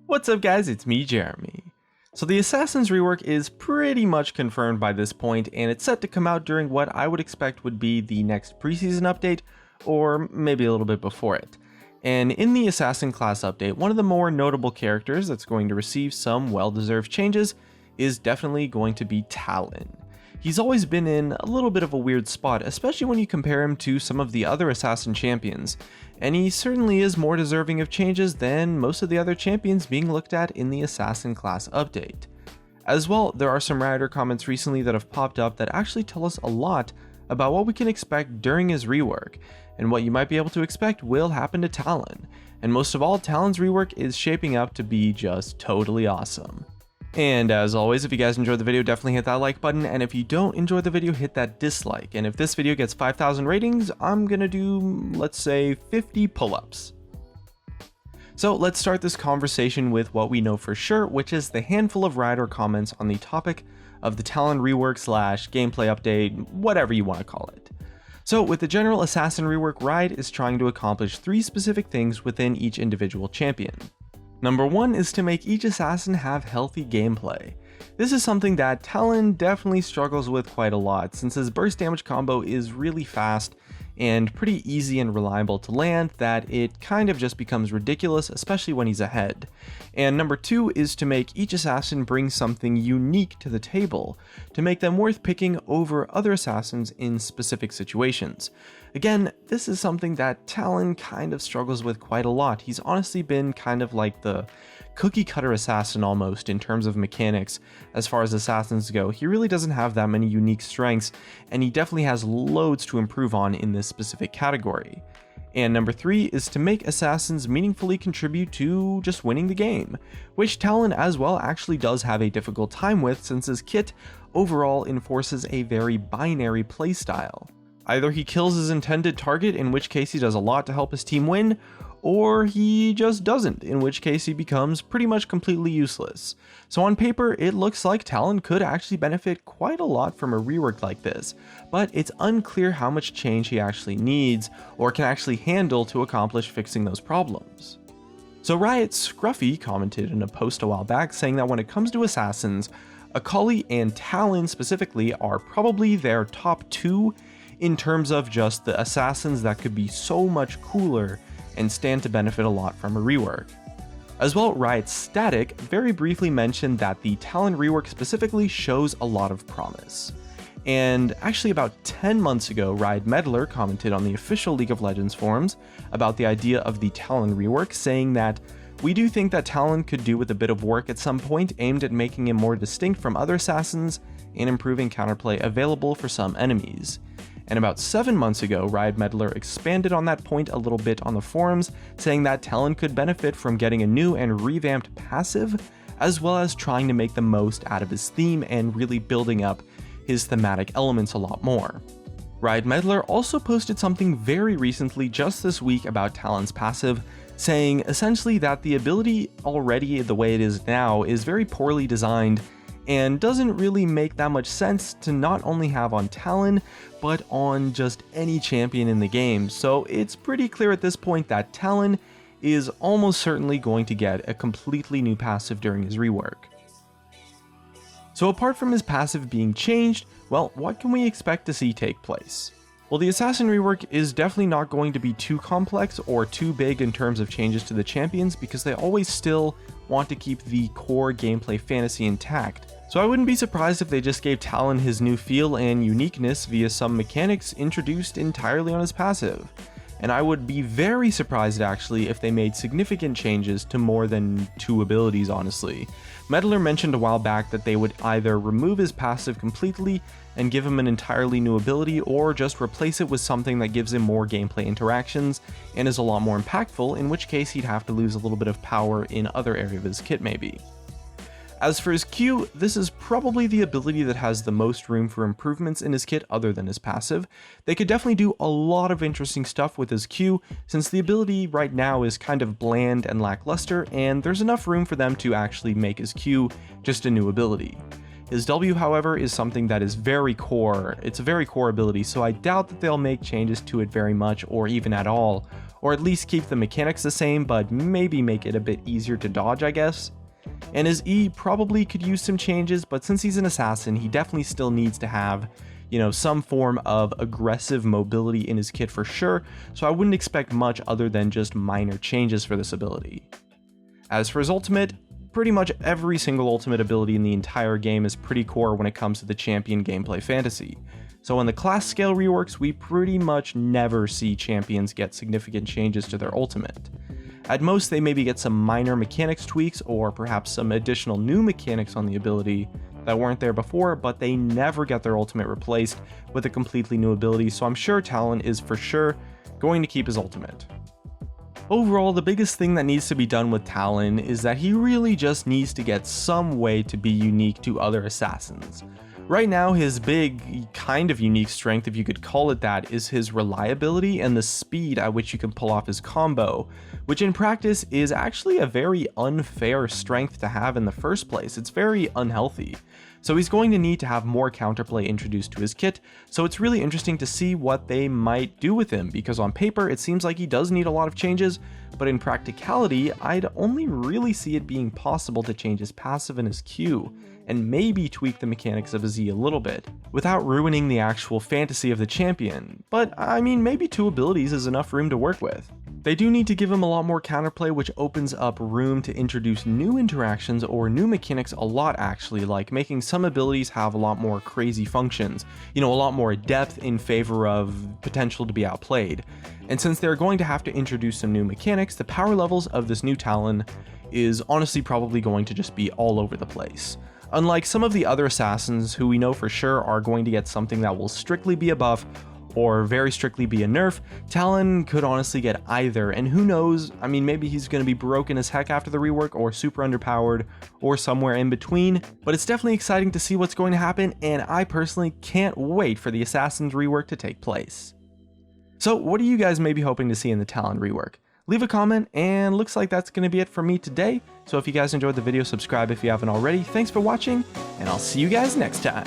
What's up guys, it's me Jeremy. So the Assassin's rework is pretty much confirmed by this point, and it's set to come out during what I would expect would be the next preseason update, or maybe a little bit before it. And in the Assassin class update, one of the more notable characters that's going to receive some well-deserved changes is definitely going to be Talon. He's always been in a little bit of a weird spot, especially when you compare him to some of the other Assassin champions, and he certainly is more deserving of changes than most of the other champions being looked at in the Assassin class update. As well, there are some Rioter comments recently that have popped up that actually tell us a lot about what we can expect during his rework, and what you might be able to expect will happen to Talon. And most of all, Talon's rework is shaping up to be just totally awesome. And as always, if you guys enjoyed the video, definitely hit that like button, and if you don't enjoy the video, hit that dislike. And if this video gets 5,000 ratings, I'm gonna do, let's say, 50 pull-ups. So let's start this conversation with what we know for sure, which is the handful of Rioter comments on the topic of the Talon rework / gameplay update, whatever you want to call it. So with the general Assassin rework, Riot is trying to accomplish 3 specific things within each individual champion. Number 1 is to make each assassin have healthy gameplay. This is something that Talon definitely struggles with quite a lot, since his burst damage combo is really fast and pretty easy and reliable to land that it kind of just becomes ridiculous, especially when he's ahead. And number 2 is to make each assassin bring something unique to the table, to make them worth picking over other assassins in specific situations. Again, this is something that Talon kind of struggles with quite a lot. He's honestly been kind of like the cookie cutter assassin almost in terms of mechanics as far as assassins go. He really doesn't have that many unique strengths, and he definitely has loads to improve on in this specific category. And number 3 is to make assassins meaningfully contribute to just winning the game, which Talon as well actually does have a difficult time with, since his kit overall enforces a very binary playstyle. Either he kills his intended target, in which case he does a lot to help his team win, or he just doesn't, in which case he becomes pretty much completely useless. So on paper, it looks like Talon could actually benefit quite a lot from a rework like this, but it's unclear how much change he actually needs or can actually handle to accomplish fixing those problems. So Riot's Scruffy commented in a post a while back saying that when it comes to assassins, Akali and Talon specifically are probably their top 2 in terms of just the assassins that could be so much cooler and stand to benefit a lot from a rework. As well, Riot's Static very briefly mentioned that the Talon rework specifically shows a lot of promise. And actually about 10 months ago, Riot Meddler commented on the official League of Legends forums about the idea of the Talon rework, saying that we do think that Talon could do with a bit of work at some point aimed at making him more distinct from other assassins and improving counterplay available for some enemies. And about 7 months ago, Riot Meddler expanded on that point a little bit on the forums, saying that Talon could benefit from getting a new and revamped passive, as well as trying to make the most out of his theme and really building up his thematic elements a lot more. Riot Meddler also posted something very recently just this week about Talon's passive, saying essentially that the ability already the way it is now is very poorly designed and doesn't really make that much sense to not only have on Talon, but on just any champion in the game. So it's pretty clear at this point that Talon is almost certainly going to get a completely new passive during his rework. So apart from his passive being changed, well, what can we expect to see take place? Well, the Assassin rework is definitely not going to be too complex or too big in terms of changes to the champions, because they always still want to keep the core gameplay fantasy intact. So I wouldn't be surprised if they just gave Talon his new feel and uniqueness via some mechanics introduced entirely on his passive. And I would be very surprised actually if they made significant changes to more than 2 abilities, honestly. Meddler mentioned a while back that they would either remove his passive completely and give him an entirely new ability, or just replace it with something that gives him more gameplay interactions and is a lot more impactful, in which case he'd have to lose a little bit of power in other areas of his kit maybe. As for his Q, this is probably the ability that has the most room for improvements in his kit other than his passive. They could definitely do a lot of interesting stuff with his Q, since the ability right now is kind of bland and lackluster, and there's enough room for them to actually make his Q just a new ability. His W, however, is something that is very core. It's a very core ability, so I doubt that they'll make changes to it very much or even at all, or at least keep the mechanics the same, but maybe make it a bit easier to dodge, I guess. And his E probably could use some changes, but since he's an assassin, he definitely still needs to have, some form of aggressive mobility in his kit for sure, so I wouldn't expect much other than just minor changes for this ability. As for his ultimate, pretty much every single ultimate ability in the entire game is pretty core when it comes to the champion gameplay fantasy. So in the class scale reworks, we pretty much never see champions get significant changes to their ultimate. At most, they maybe get some minor mechanics tweaks or perhaps some additional new mechanics on the ability that weren't there before, but they never get their ultimate replaced with a completely new ability, so I'm sure Talon is for sure going to keep his ultimate. Overall, the biggest thing that needs to be done with Talon is that he really just needs to get some way to be unique to other assassins. Right now, his big, kind of unique strength, if you could call it that, is his reliability and the speed at which you can pull off his combo, which in practice is actually a very unfair strength to have in the first place. It's very unhealthy. So he's going to need to have more counterplay introduced to his kit, so it's really interesting to see what they might do with him, because on paper it seems like he does need a lot of changes, but in practicality I'd only really see it being possible to change his passive and his Q, and maybe tweak the mechanics of his E a little bit, without ruining the actual fantasy of the champion, but I mean maybe 2 abilities is enough room to work with. They do need to give him a lot more counterplay, which opens up room to introduce new interactions or new mechanics a lot actually, like making some abilities have a lot more crazy functions, a lot more depth in favor of potential to be outplayed. And since they're going to have to introduce some new mechanics, the power levels of this new Talon is honestly probably going to just be all over the place. Unlike some of the other assassins who we know for sure are going to get something that will strictly be a buff or very strictly be a nerf, Talon could honestly get either, and who knows, I mean maybe he's going to be broken as heck after the rework or super underpowered or somewhere in between, but it's definitely exciting to see what's going to happen, and I personally can't wait for the Assassin's rework to take place. So what are you guys maybe hoping to see in the Talon rework? Leave a comment, and looks like that's going to be it for me today. So if you guys enjoyed the video, subscribe if you haven't already. Thanks for watching, and I'll see you guys next time.